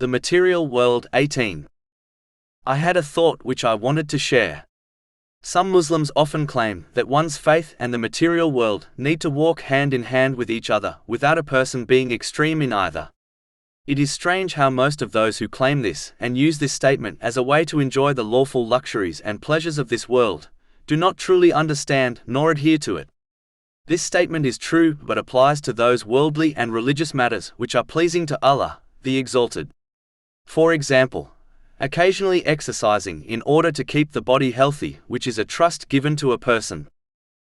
The Material World 18. I had a thought which I wanted to share. Some Muslims often claim that one's faith and the material world need to walk hand in hand with each other without a person being extreme in either. It is strange how most of those who claim this and use this statement as a way to enjoy the lawful luxuries and pleasures of this world do not truly understand nor adhere to it. This statement is true but applies to those worldly and religious matters which are pleasing to Allah, the Exalted. For example, occasionally exercising in order to keep the body healthy, which is a trust given to a person.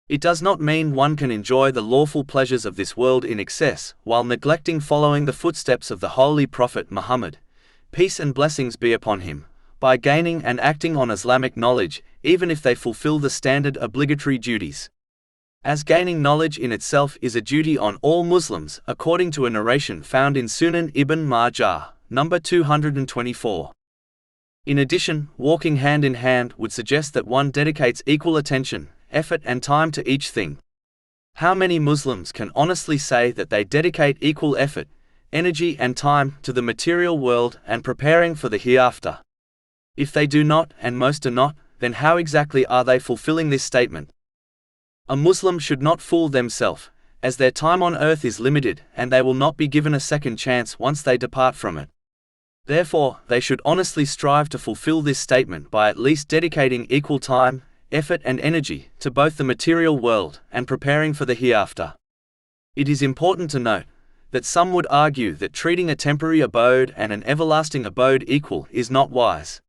It does not mean one can enjoy the lawful pleasures of this world in excess, while neglecting following the footsteps of the Holy Prophet Muhammad, peace and blessings be upon him, by gaining and acting on Islamic knowledge, even if they fulfill the standard obligatory duties. As gaining knowledge in itself is a duty on all Muslims, according to a narration found in Sunan Ibn Majah, number 224. In addition, walking hand in hand would suggest that one dedicates equal attention, effort and time to each thing. How many Muslims can honestly say that they dedicate equal effort, energy and time to the material world and preparing for the hereafter? If they do not, and most do not, then how exactly are they fulfilling this statement? A Muslim should not fool themselves, as their time on earth is limited and they will not be given a second chance once they depart from it. Therefore, they should honestly strive to fulfill this statement by at least dedicating equal time, effort and energy to both the material world and preparing for the hereafter. It is important to note that some would argue that treating a temporary abode and an everlasting abode equal is not wise.